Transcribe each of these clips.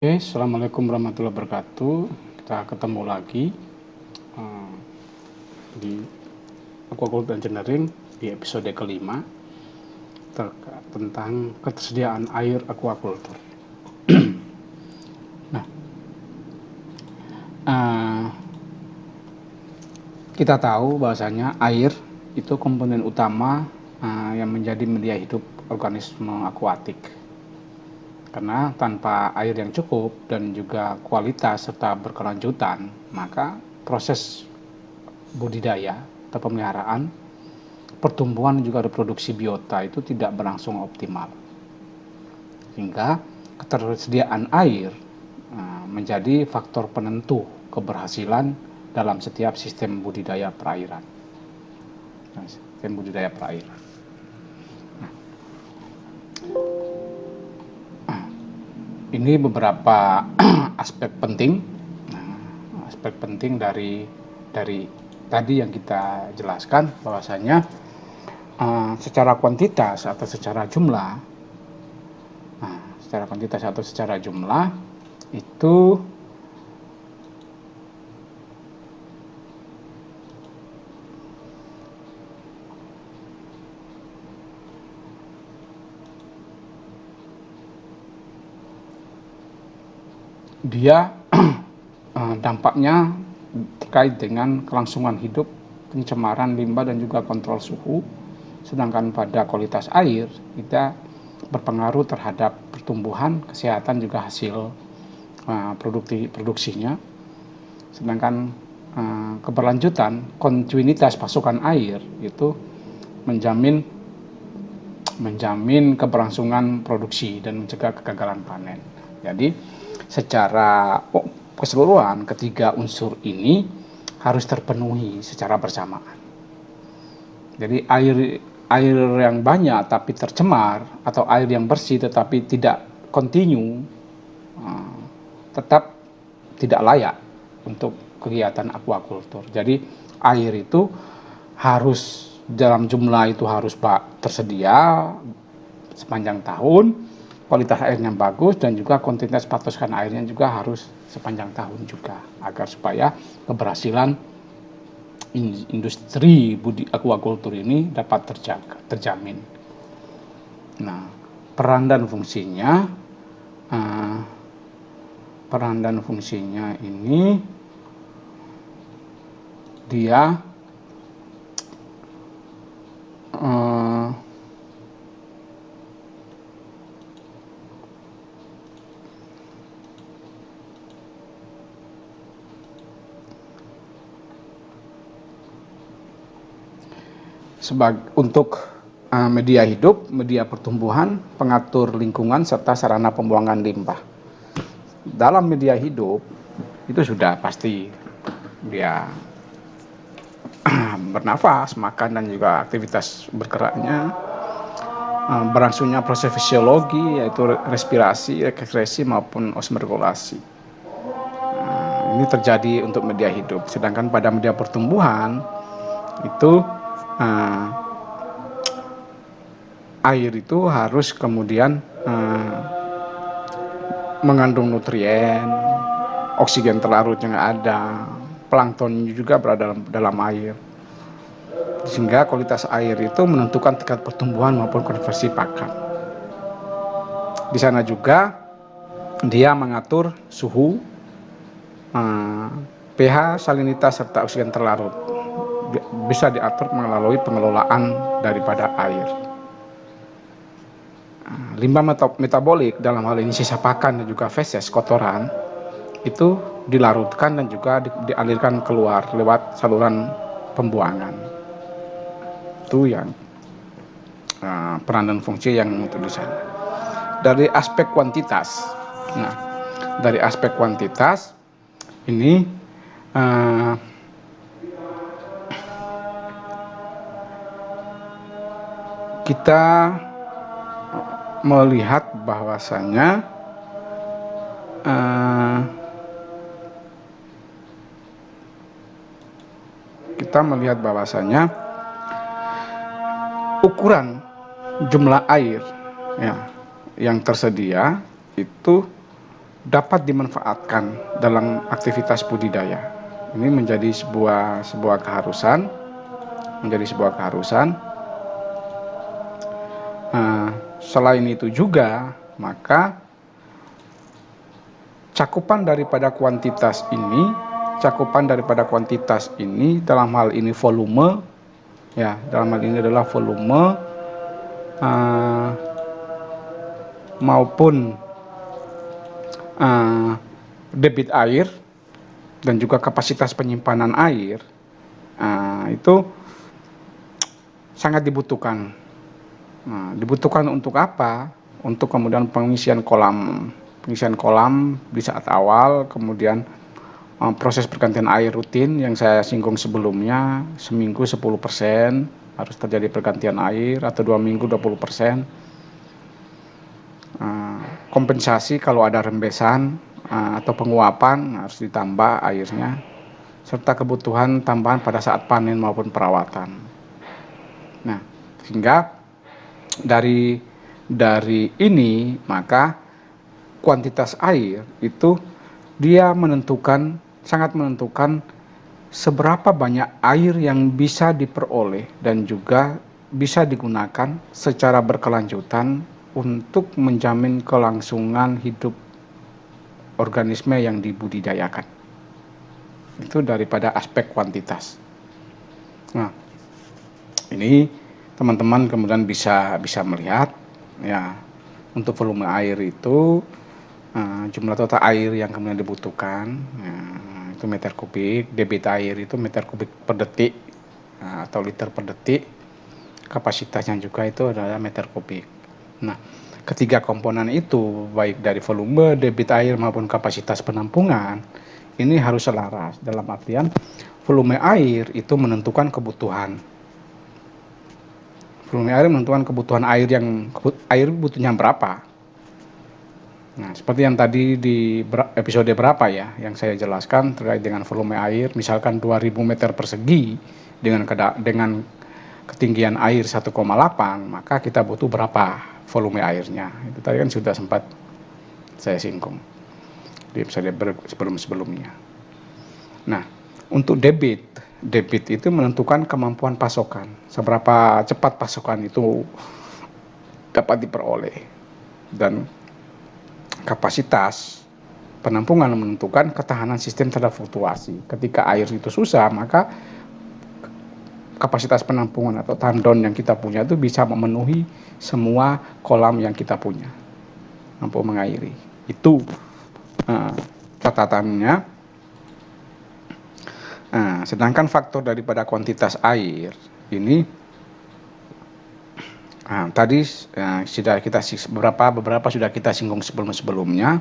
Oke, assalamualaikum warahmatullahi wabarakatuh. Kita ketemu lagi di Aquaculture Engineering di episode kelima tentang ketersediaan air aquaculture. Nah, kita tahu bahwasanya air itu komponen utama yang menjadi media hidup organisme akuatik. Karena tanpa air yang cukup dan juga kualitas serta berkelanjutan, maka proses budidaya atau pemeliharaan, pertumbuhan dan juga reproduksi biota itu tidak berlangsung optimal. Sehingga ketersediaan air menjadi faktor penentu keberhasilan dalam setiap sistem budidaya perairan. Ini beberapa aspek penting dari tadi yang kita jelaskan, bahwasanya secara kuantitas atau secara jumlah, itu dia dampaknya terkait dengan kelangsungan hidup, pencemaran limbah dan juga kontrol suhu. Sedangkan pada kualitas air kita berpengaruh terhadap pertumbuhan, kesehatan juga hasil produksinya. Sedangkan keberlanjutan, kontinuitas pasokan air itu menjamin keberlangsungan produksi dan mencegah kegagalan panen. Jadi secara keseluruhan ketiga unsur ini harus terpenuhi secara bersamaan. Jadi air yang banyak tapi tercemar, atau air yang bersih tetapi tidak kontinu, tetap tidak layak untuk kegiatan aquaculture. Jadi air itu harus dalam jumlah itu harus tersedia sepanjang tahun, kualitas airnya bagus, dan juga kontinuitas pasokan airnya juga harus sepanjang tahun juga, agar supaya keberhasilan industri aquaculture ini dapat terjamin. Nah, peran dan fungsinya ini dia untuk media hidup, media pertumbuhan, pengatur lingkungan, serta sarana pembuangan limbah. Dalam media hidup itu sudah pasti dia bernafas, makan, dan juga aktivitas bergeraknya, berlangsungnya proses fisiologi yaitu respirasi, ekskresi maupun osmoregulasi. Ini terjadi untuk media hidup. Sedangkan pada media pertumbuhan itu air itu harus kemudian mengandung nutrien, oksigen terlarut yang ada, plankton juga berada dalam air, sehingga kualitas air itu menentukan tingkat pertumbuhan maupun konversi pakan. Di sana juga dia mengatur suhu, pH, salinitas, serta oksigen terlarut. Bisa diatur melalui pengelolaan daripada air. Limbah metabolik, dalam hal ini sisa pakan dan juga feses, kotoran, itu dilarutkan dan juga dialirkan keluar lewat saluran pembuangan. Itu yang peran dan fungsi yang untuk di sana. Dari aspek kuantitas, ini kita melihat bahwasanya ukuran jumlah air yang tersedia itu dapat dimanfaatkan dalam aktivitas budidaya. Ini menjadi sebuah keharusan, menjadi sebuah keharusan. Selain itu juga, maka cakupan daripada kuantitas ini dalam hal ini volume, ya, dalam hal ini adalah volume maupun debit air dan juga kapasitas penyimpanan air, itu sangat dibutuhkan. Dibutuhkan untuk apa? Untuk kemudian pengisian kolam di saat awal, kemudian proses pergantian air rutin yang saya singgung sebelumnya, seminggu 10% harus terjadi pergantian air, atau 2 minggu 20%. Kompensasi kalau ada rembesan atau penguapan harus ditambah airnya, serta kebutuhan tambahan pada saat panen maupun perawatan. Nah, sehingga dari ini maka kuantitas air itu dia sangat menentukan seberapa banyak air yang bisa diperoleh dan juga bisa digunakan secara berkelanjutan untuk menjamin kelangsungan hidup organisme yang dibudidayakan. Itu daripada aspek kuantitas. Nah, ini teman-teman kemudian bisa melihat, ya, untuk volume air itu jumlah total air yang kemudian dibutuhkan, itu meter kubik, debit air itu meter kubik per detik atau liter per detik, kapasitasnya juga itu adalah meter kubik. Nah, ketiga komponen itu, baik dari volume, debit air maupun kapasitas penampungan, ini harus selaras, dalam artian volume air itu menentukan kebutuhan air butuhnya berapa. Nah, seperti yang tadi di episode berapa ya, yang saya jelaskan terkait dengan volume air, misalkan 2000 meter persegi dengan ketinggian air 1,8, maka kita butuh berapa volume airnya. Itu tadi kan sudah sempat saya singgung di episode sebelum-sebelumnya. Nah, untuk debit itu menentukan kemampuan pasokan, seberapa cepat pasokan itu dapat diperoleh, dan kapasitas penampungan menentukan ketahanan sistem terhadap fluktuasi. Ketika air itu susah, maka kapasitas penampungan atau tandon yang kita punya itu bisa memenuhi semua kolam yang kita punya, mampu mengairi. Itu catatannya. Sedangkan faktor daripada kuantitas air ini tadi sudah kita beberapa sudah kita singgung sebelumnya.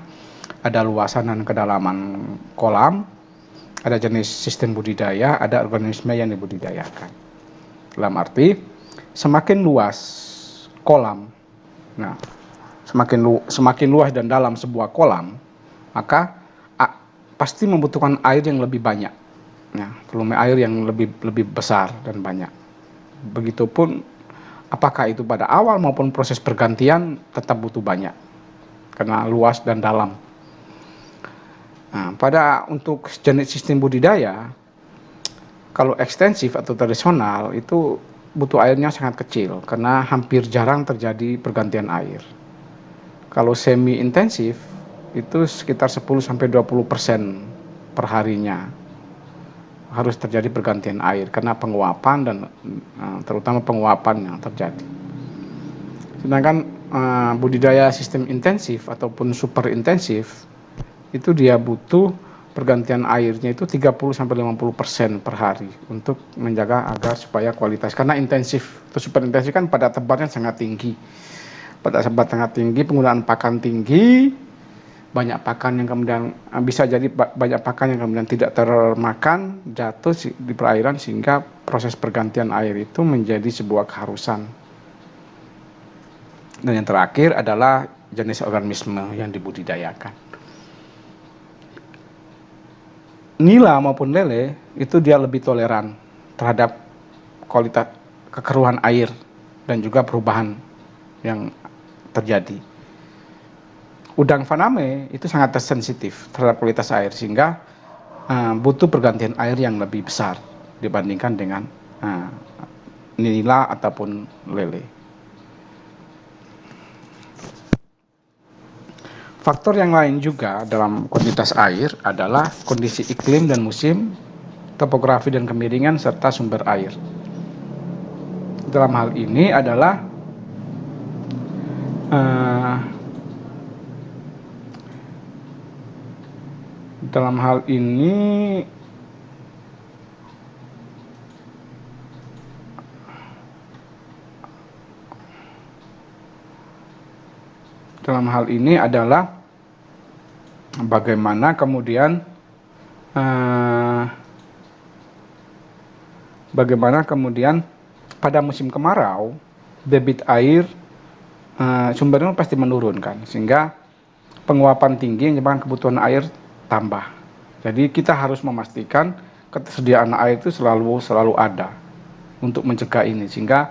Ada luasan dan kedalaman kolam, ada jenis sistem budidaya, ada organisme yang dibudidayakan. Dalam arti semakin luas kolam, semakin luas dan dalam sebuah kolam, maka pasti membutuhkan air yang lebih banyak, volume air yang lebih besar dan banyak. Begitupun apakah itu pada awal maupun proses pergantian tetap butuh banyak karena luas dan dalam. Untuk jenis sistem budidaya, kalau ekstensif atau tradisional itu butuh airnya sangat kecil karena hampir jarang terjadi pergantian air. Kalau semi intensif itu sekitar 10-20% per harinya harus terjadi pergantian air karena penguapan dan terutama penguapan yang terjadi. Sedangkan budidaya sistem intensif ataupun super intensif itu dia butuh pergantian airnya itu 30-50% per hari untuk menjaga agar supaya kualitas, karena intensif atau super intensif kan pada tebarnya sangat tinggi, penggunaan pakan tinggi, banyak pakan yang kemudian bisa jadi banyak pakan yang kemudian tidak termakan, jatuh di perairan, sehingga proses pergantian air itu menjadi sebuah keharusan. Dan yang terakhir adalah jenis organisme yang dibudidayakan. Nila maupun lele itu dia lebih toleran terhadap kualitas kekeruhan air dan juga perubahan yang terjadi. udang faname itu sangat sensitif terhadap kualitas air, sehingga butuh pergantian air yang lebih besar dibandingkan dengan nila ataupun lele. Faktor yang lain juga dalam kuantitas air adalah kondisi iklim dan musim, topografi dan kemiringan, serta sumber air. Dalam hal ini adalah dalam hal ini adalah bagaimana kemudian pada musim kemarau debit air sumbernya pasti menurun kan, sehingga penguapan tinggi yang menyebabkan kebutuhan air tambah. Jadi kita harus memastikan ketersediaan air itu selalu ada untuk mencegah ini, sehingga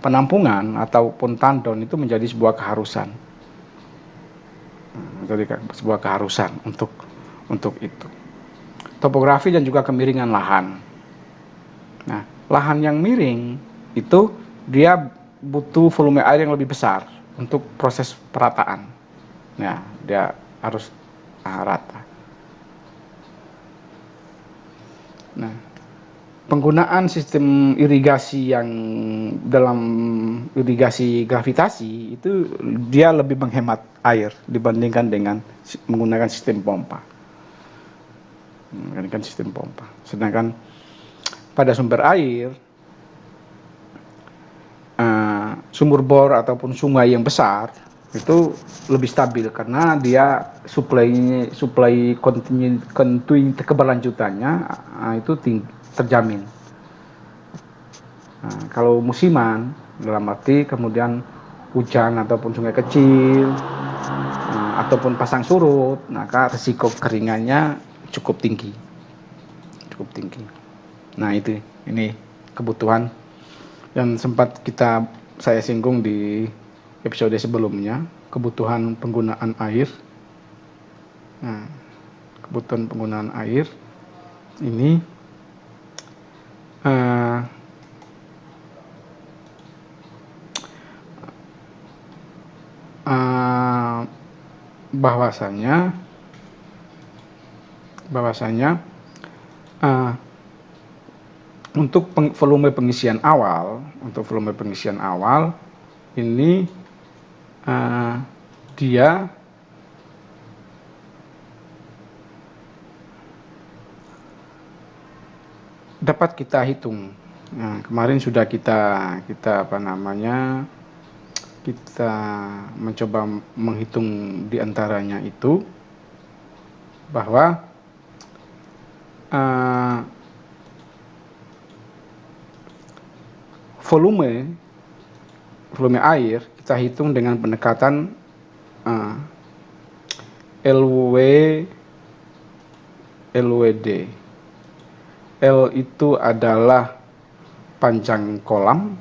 penampungan ataupun tandon itu menjadi sebuah keharusan. Untuk itu. Topografi dan juga kemiringan lahan. Nah, lahan yang miring itu dia butuh volume air yang lebih besar untuk proses perataan. Nah, dia harus rata. Nah, penggunaan sistem irigasi yang dalam irigasi gravitasi itu dia lebih menghemat air dibandingkan dengan menggunakan sistem pompa. Sedangkan pada sumber air, sumur bor ataupun sungai yang besar itu lebih stabil karena dia suplai keberlanjutannya itu terjamin. Kalau musiman dalam arti kemudian hujan ataupun sungai kecil ataupun pasang surut, maka risiko kekeringannya cukup tinggi. Nah, ini kebutuhan yang sempat saya singgung di episode sebelumnya, kebutuhan penggunaan air. Nah, kebutuhan penggunaan air ini bahwasanya untuk volume pengisian awal ini dia dapat kita hitung. Nah, kemarin sudah kita mencoba menghitung diantaranya itu bahwa volume air kita hitung dengan pendekatan LWD. L itu adalah panjang kolam,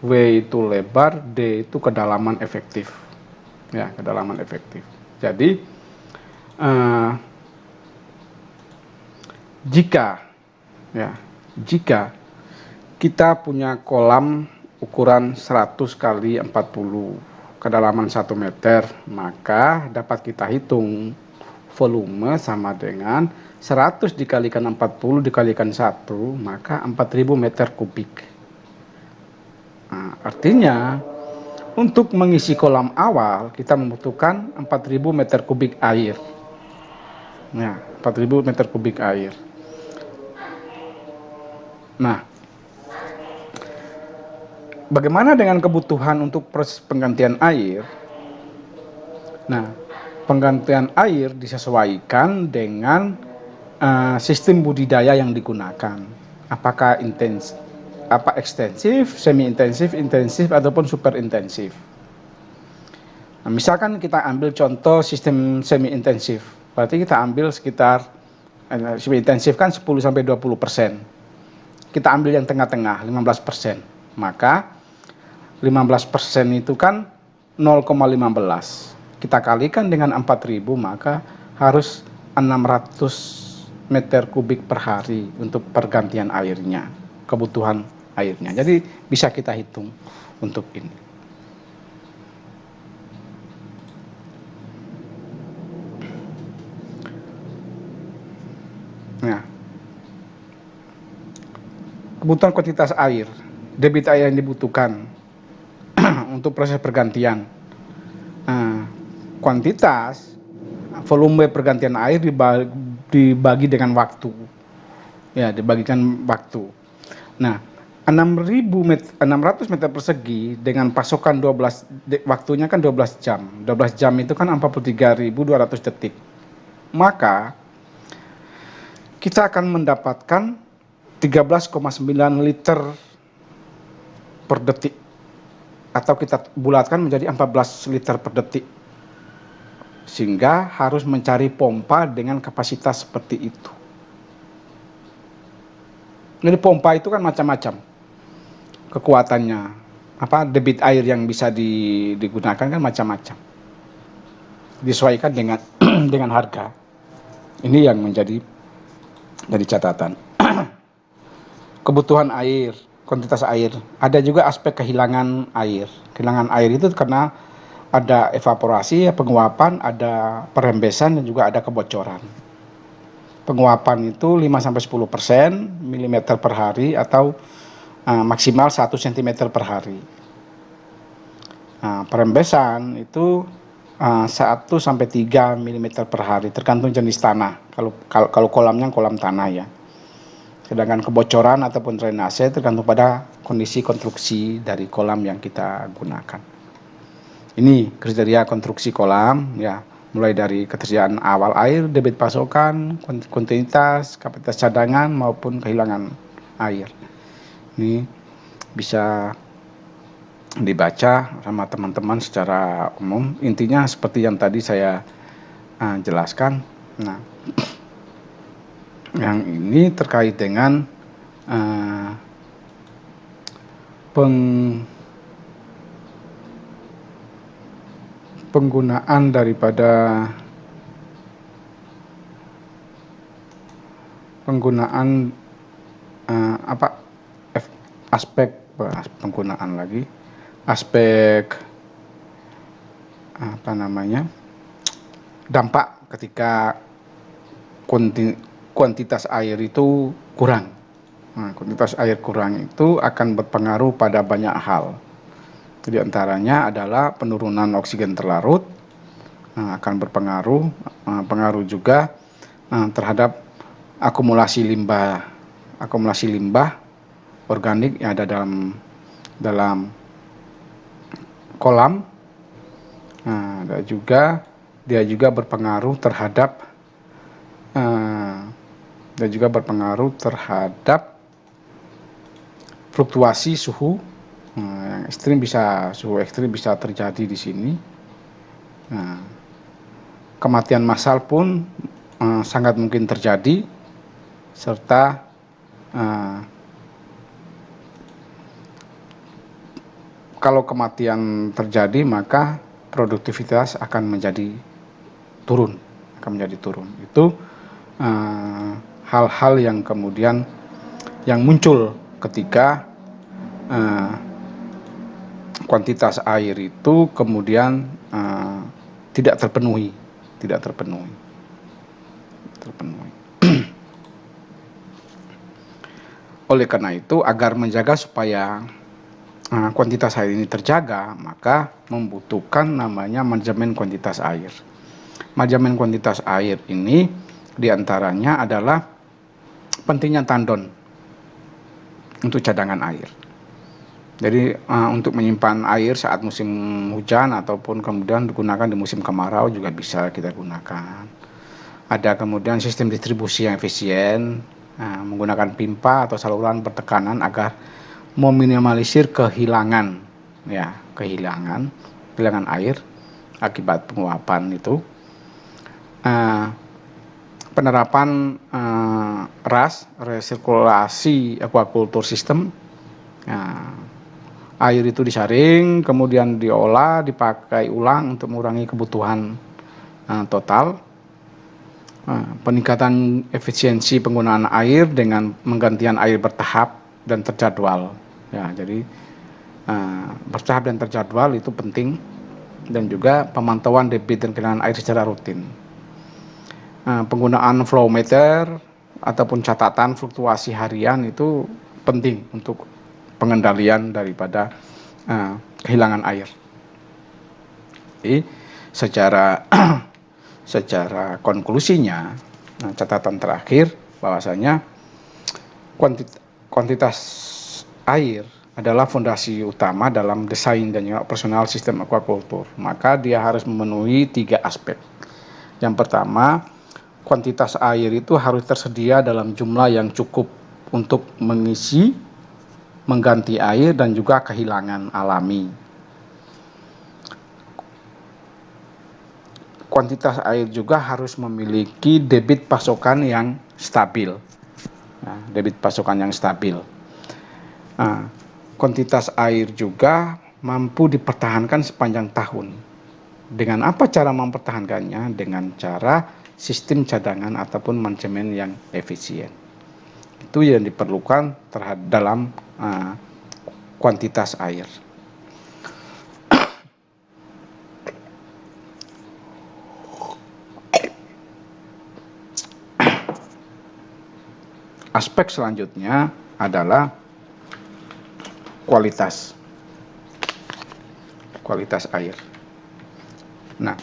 W itu lebar, D itu kedalaman efektif. Ya, kedalaman efektif. Jadi jika kita punya kolam ukuran 100 kali 40 kedalaman 1 meter, maka dapat kita hitung volume sama dengan 100 dikalikan 40 dikalikan 1, maka 4000 meter kubik. Nah, artinya untuk mengisi kolam awal kita membutuhkan 4000 meter kubik air. Nah, 4000 meter kubik air. Nah, bagaimana dengan kebutuhan untuk proses penggantian air? Nah, penggantian air disesuaikan dengan sistem budidaya yang digunakan. Apakah ekstensif, semi intensif, intensif ataupun super intensif. Nah, misalkan kita ambil contoh sistem semi intensif, berarti kita ambil sekitar semi intensif kan 10-20%. Kita ambil yang tengah-tengah 15%. Maka 15% itu kan 0,15. kita kalikan dengan 4.000, maka harus 600 meter kubik per hari untuk pergantian airnya, kebutuhan airnya. Jadi bisa kita hitung untuk ini. Nah, kebutuhan kuantitas air, debit air yang dibutuhkan untuk proses pergantian. Kuantitas volume pergantian air dibagi dengan waktu. Ya, dibagikan waktu. Nah, 600 meter persegi dengan pasokan 12, waktunya kan 12 jam. 12 jam itu kan 43.200 detik. Maka kita akan mendapatkan 13,9 liter per detik, atau kita bulatkan menjadi 14 liter per detik, sehingga harus mencari pompa dengan kapasitas seperti itu. Jadi pompa itu kan macam-macam kekuatannya, debit air yang bisa digunakan kan macam-macam, disesuaikan dengan dengan harga. Ini yang menjadi catatan. Kebutuhan air, kuantitas air. Ada juga aspek kehilangan air. Kehilangan air itu karena ada evaporasi, penguapan, ada perembesan, dan juga ada kebocoran. Penguapan itu 5-10% mm per hari, atau maksimal 1 cm per hari. Perembesan itu 1-3 mm per hari, tergantung jenis tanah. Kalau kolamnya kolam tanah ya. Sedangkan kebocoran ataupun drainase tergantung pada kondisi konstruksi dari kolam yang kita gunakan. Ini kriteria konstruksi kolam ya, mulai dari ketersediaan awal air, debit pasokan, kontinuitas, kapasitas cadangan maupun kehilangan air. Ini bisa dibaca sama teman-teman secara umum. Intinya seperti yang tadi saya jelaskan. Nah, yang ini terkait dengan penggunaan daripada aspek penggunaan lagi, aspek dampak ketika kuantitas air itu kurang. Kuantitas air kurang itu akan berpengaruh pada banyak hal. Di antaranya adalah penurunan oksigen terlarut, akan pengaruh juga terhadap akumulasi limbah organik yang ada dalam kolam. Dan dia juga berpengaruh terhadap fluktuasi suhu yang ekstrim, suhu ekstrim bisa terjadi di sini. Kematian massal pun sangat mungkin terjadi, serta kalau kematian terjadi maka produktivitas akan menjadi turun. Itu hal-hal yang kemudian yang muncul ketika kuantitas air itu kemudian tidak terpenuhi. Oleh karena itu, agar menjaga supaya kuantitas air ini terjaga, maka membutuhkan namanya manajemen kuantitas air. Manajemen kuantitas air ini diantaranya adalah pentingnya tandon untuk cadangan air. Jadi untuk menyimpan air saat musim hujan ataupun kemudian digunakan di musim kemarau juga bisa kita gunakan. Ada kemudian sistem distribusi yang efisien, menggunakan pipa atau saluran bertekanan agar meminimalisir kehilangan air akibat penguapan itu. Penerapan RAS, resirkulasi aquaculture system, Air itu disaring, kemudian diolah, dipakai ulang untuk mengurangi kebutuhan total. Peningkatan efisiensi penggunaan air dengan menggantian air bertahap dan terjadwal. Ya, jadi bertahap dan terjadwal itu penting, dan juga pemantauan debit dan kehilangan air secara rutin. Penggunaan flow meter ataupun catatan fluktuasi harian itu penting untuk pengendalian daripada kehilangan air. Jadi secara konklusinya, catatan terakhir bahwasanya kuantitas air adalah fondasi utama dalam desain dan juga operasional sistem aquaculture. Maka dia harus memenuhi 3 aspek. Yang pertama, kuantitas air itu harus tersedia dalam jumlah yang cukup untuk mengisi, mengganti air, dan juga kehilangan alami. Kuantitas air juga harus memiliki debit pasokan yang stabil. Debit pasokan yang stabil. Kuantitas air juga mampu dipertahankan sepanjang tahun. Dengan apa cara mempertahankannya? Dengan cara sistem cadangan ataupun manajemen yang efisien. Itu yang diperlukan dalam kuantitas air. Aspek selanjutnya adalah kualitas air. Nah,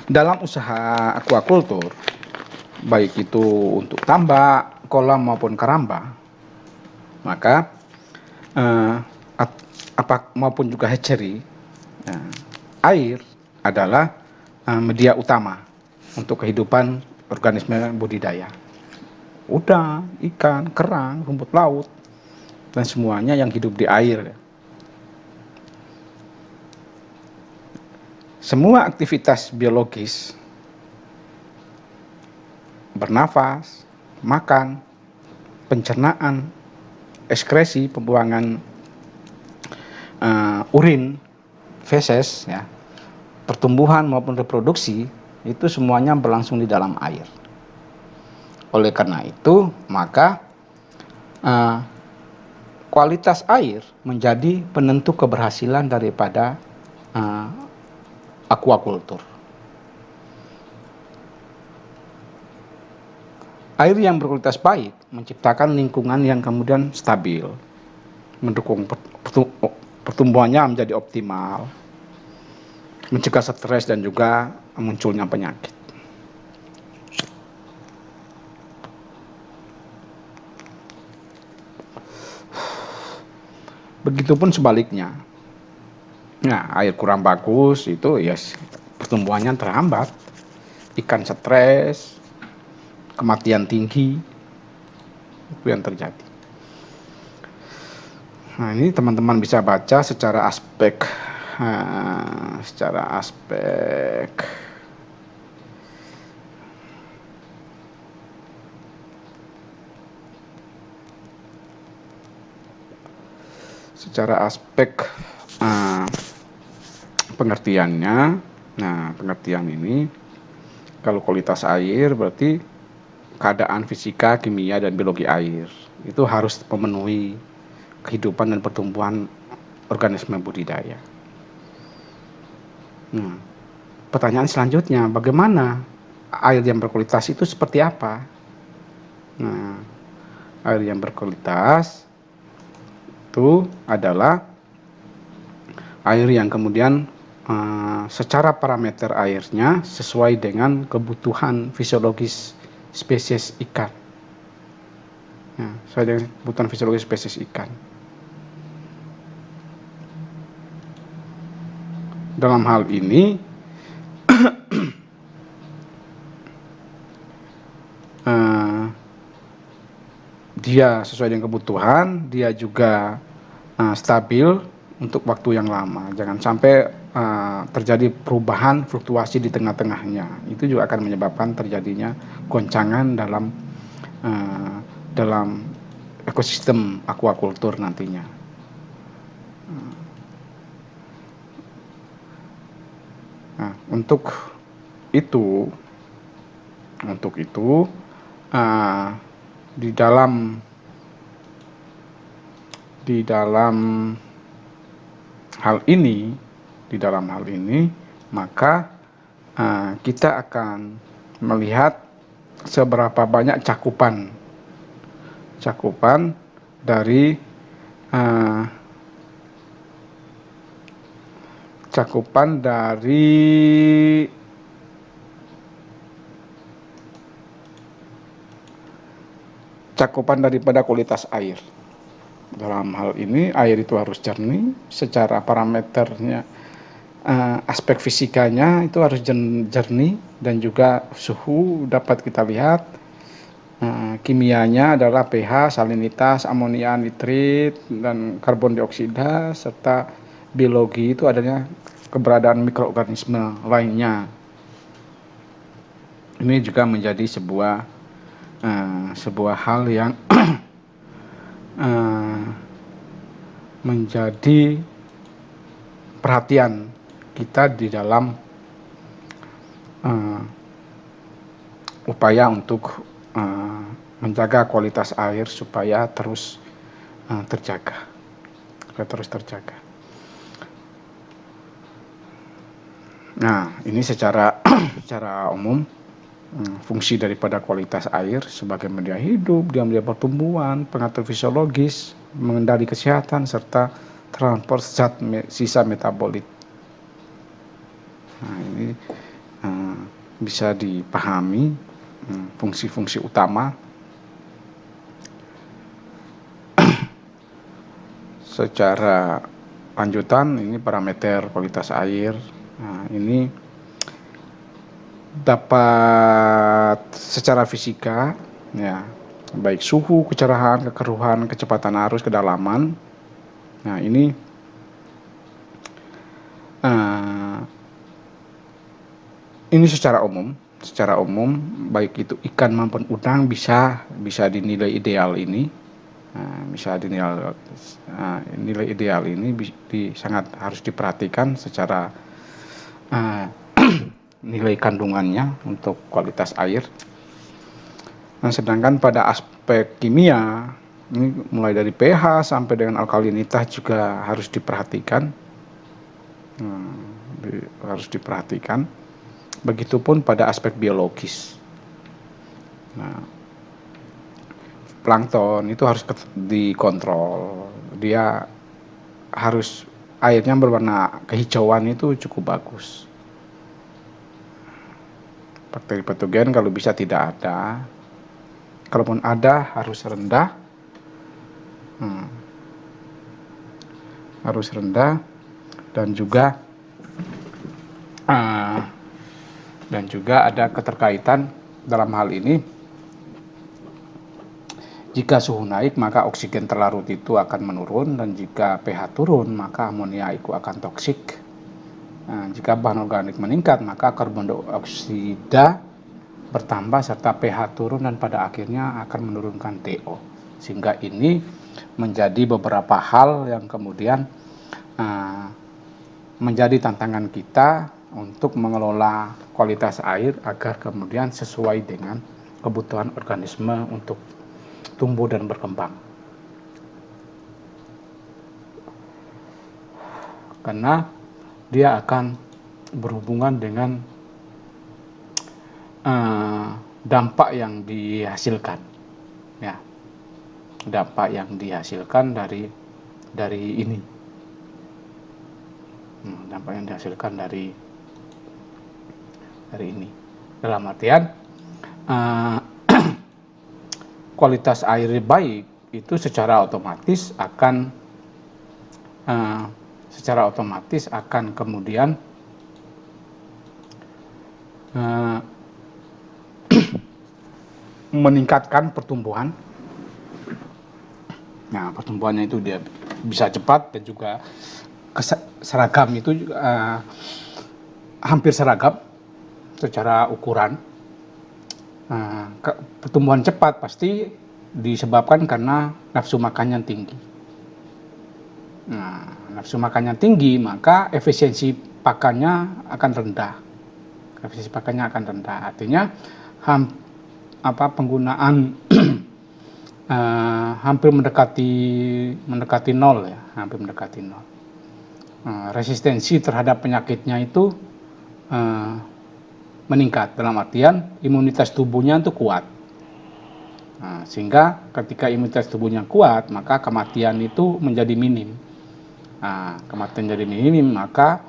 dalam usaha aquaculture, baik itu untuk tambak, kolam maupun keramba, maka maupun juga hatchery, air adalah media utama untuk kehidupan organisme budidaya. Udang, ikan, kerang, rumput laut, dan semuanya yang hidup di air. Semua aktivitas biologis, bernafas, makan, pencernaan, ekskresi, pembuangan urin, feses, ya, pertumbuhan maupun reproduksi, itu semuanya berlangsung di dalam air. Oleh karena itu, maka kualitas air menjadi penentu keberhasilan daripada aquaculture. Air yang berkualitas baik menciptakan lingkungan yang kemudian stabil, mendukung pertumbuhannya menjadi optimal, mencegah stres dan juga munculnya penyakit. Begitupun sebaliknya. Nah, air kurang bagus itu ya pertumbuhannya terhambat, ikan stres, kematian tinggi, itu yang terjadi. Nah, ini teman-teman bisa baca secara aspek pengertiannya. Nah, pengertian ini, kalau kualitas air berarti keadaan fisika, kimia, dan biologi air itu harus memenuhi kehidupan dan pertumbuhan organisme budidaya. Nah, pertanyaan selanjutnya, bagaimana air yang berkualitas itu seperti apa? Nah, air yang berkualitas itu adalah air yang kemudian secara parameter airnya sesuai dengan kebutuhan fisiologis spesies ikan. Nah, sesuai dengan kebutuhan fisiologis spesies ikan. Dalam hal ini, dia sesuai dengan kebutuhan, dia juga stabil untuk waktu yang lama. Jangan sampai terjadi perubahan fluktuasi di tengah-tengahnya. Itu juga akan menyebabkan terjadinya goncangan dalam ekosistem aquaculture nantinya. Nah, itu untuk itu uh, di dalam di dalam hal ini di dalam hal ini maka kita akan melihat seberapa banyak cakupan dari cakupan dari cakupan daripada kualitas air. Dalam hal ini air itu harus jernih secara parameternya, aspek fisikanya itu harus jernih, dan juga suhu dapat kita lihat. Kimianya adalah pH, salinitas, amonia, nitrit, dan karbon dioksida, serta biologi itu adanya keberadaan mikroorganisme lainnya. Ini juga menjadi sebuah hal yang menjadi perhatian kita di dalam upaya untuk menjaga kualitas air supaya terus terjaga. Nah, ini secara umum fungsi daripada kualitas air sebagai media hidup, dia media pertumbuhan, pengatur fisiologis, mengendali kesehatan, serta transport zat sisa metabolit. Nah, ini bisa dipahami fungsi-fungsi utama. Secara lanjutan, ini parameter kualitas air. Nah, ini dapat secara fisika, ya, baik suhu, kecerahan, kekeruhan, kecepatan arus, kedalaman. Nah, ini secara umum baik itu ikan maupun udang bisa dinilai ideal ini. Nilai ideal ini sangat harus diperhatikan secara nilai kandungannya untuk kualitas air. Nah, sedangkan pada aspek kimia, ini mulai dari pH sampai dengan alkalinitas juga harus diperhatikan. Begitupun pada aspek biologis. Nah, plankton itu harus dikontrol. Dia harus airnya berwarna kehijauan, itu cukup bagus. Bakteri patogen kalau bisa tidak ada. Kalaupun ada harus rendah. Dan juga ada keterkaitan dalam hal ini. Jika suhu naik, maka oksigen terlarut itu akan menurun, dan jika pH turun, maka amonia itu akan toksik. Jika bahan organik meningkat, maka karbon dioksida bertambah serta pH turun, dan pada akhirnya akan menurunkan DO. Sehingga ini menjadi beberapa hal yang kemudian menjadi tantangan kita untuk mengelola kualitas air agar kemudian sesuai dengan kebutuhan organisme untuk tumbuh dan berkembang. Karena dia akan berhubungan dengan dampak yang dihasilkan, ya, dampak yang dihasilkan dari ini, dampak yang dihasilkan dari ini, dalam artian kualitas air baik itu secara otomatis akan kemudian meningkatkan pertumbuhan. Nah, pertumbuhannya itu dia bisa cepat, dan juga seragam itu juga, hampir seragam secara ukuran. Pertumbuhan cepat pasti disebabkan karena nafsu makan yang tinggi. Nah, nafsu makannya tinggi, maka efisiensi pakannya akan rendah. Efisiensi pakannya akan rendah. Artinya penggunaan hampir mendekati nol ya, hampir mendekati nol. Resistensi terhadap penyakitnya itu meningkat, dalam artian imunitas tubuhnya itu kuat. Sehingga ketika imunitas tubuhnya kuat, maka kematian itu menjadi minim. Kematian jadi minim, maka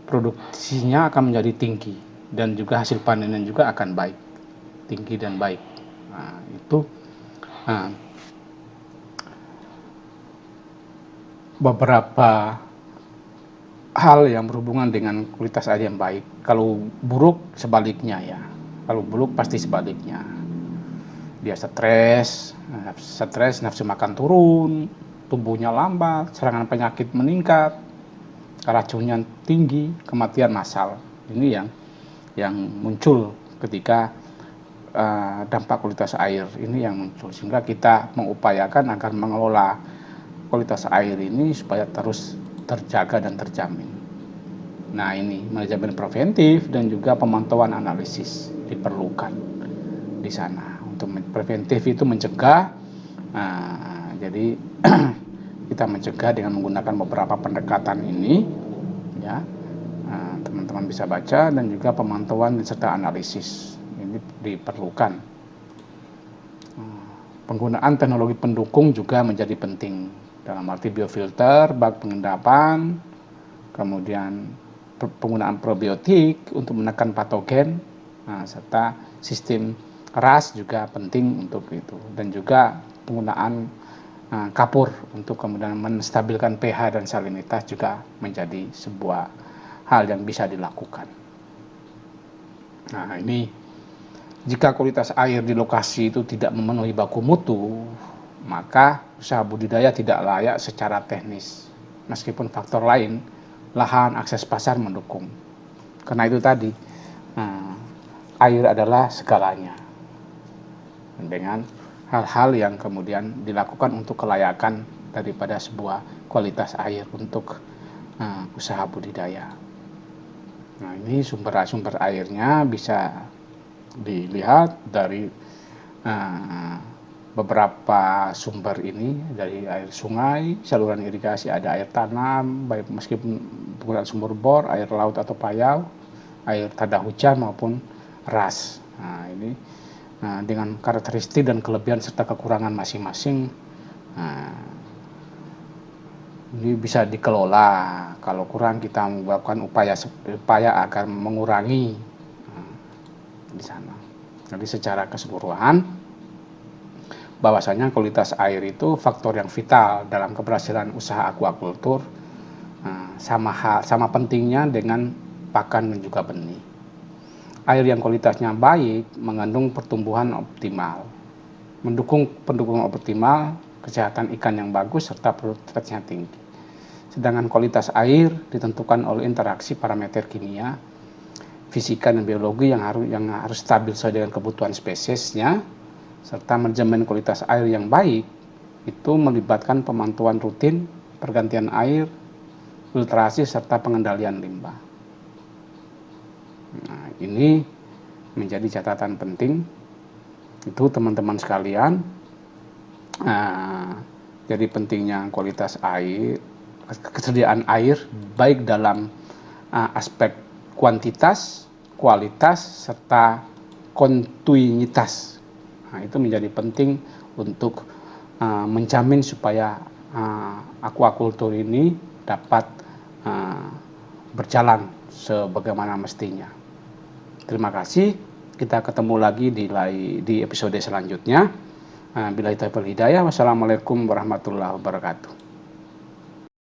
produksinya akan menjadi tinggi dan juga hasil panennya juga akan baik, tinggi dan baik. Itu beberapa hal yang berhubungan dengan kualitas air yang baik. Kalau buruk sebaliknya ya, kalau buruk pasti sebaliknya. Dia stres, nafsu makan turun, tubuhnya lambat, serangan penyakit meningkat, racunnya tinggi, kematian massal. Ini yang muncul ketika dampak kualitas air ini yang muncul, sehingga kita mengupayakan agar mengelola kualitas air ini supaya terus terjaga dan terjamin. Nah, ini manajemen preventif dan juga pemantauan analisis diperlukan di sana. Untuk preventif itu mencegah, jadi kita mencegah dengan menggunakan beberapa pendekatan ini, ya, teman-teman bisa baca, dan juga pemantauan serta analisis ini diperlukan. Penggunaan teknologi pendukung juga menjadi penting, dalam arti biofilter, bak pengendapan, kemudian penggunaan probiotik untuk menekan patogen, serta sistem RAS juga penting untuk itu, dan juga penggunaan kapur untuk kemudian menstabilkan pH dan salinitas juga menjadi sebuah hal yang bisa dilakukan. Nah, ini jika kualitas air di lokasi itu tidak memenuhi baku mutu, maka usaha budidaya tidak layak secara teknis, meskipun faktor lain, lahan, akses pasar mendukung. Karena itu tadi, air adalah segalanya, dengan hal-hal yang kemudian dilakukan untuk kelayakan daripada sebuah kualitas air untuk usaha budidaya. Nah, ini sumber airnya bisa dilihat dari beberapa sumber ini, dari air sungai, saluran irigasi, ada air tanam, baik meskipun penggunaan sumber bor, air laut atau payau, air tanda hujan maupun ras. Nah, ini dengan karakteristik dan kelebihan serta kekurangan masing-masing, ini bisa dikelola. Kalau kurang, kita melakukan upaya agar mengurangi di sana. Jadi secara keseluruhan, bahwasanya kualitas air itu faktor yang vital dalam keberhasilan usaha aquaculture, sama pentingnya dengan pakan dan juga benih. Air yang kualitasnya baik mengandung pertumbuhan optimal, mendukung pendukung optimal, kesehatan ikan yang bagus, serta produktivitasnya tinggi. Sedangkan kualitas air ditentukan oleh interaksi parameter kimia, fisika dan biologi yang harus stabil sesuai dengan kebutuhan spesiesnya, serta manajemen kualitas air yang baik itu melibatkan pemantauan rutin, pergantian air, filtrasi, serta pengendalian limbah. Nah, ini menjadi catatan penting itu teman-teman sekalian. Jadi pentingnya kualitas air, ketersediaan air baik dalam aspek kuantitas, kualitas, serta kontinuitas. Nah, itu menjadi penting untuk menjamin supaya aquaculture ini dapat berjalan sebagaimana mestinya. Terima kasih. Kita ketemu lagi di episode selanjutnya. Billahi taufiq wal hidayah. Wassalamualaikum warahmatullahi wabarakatuh.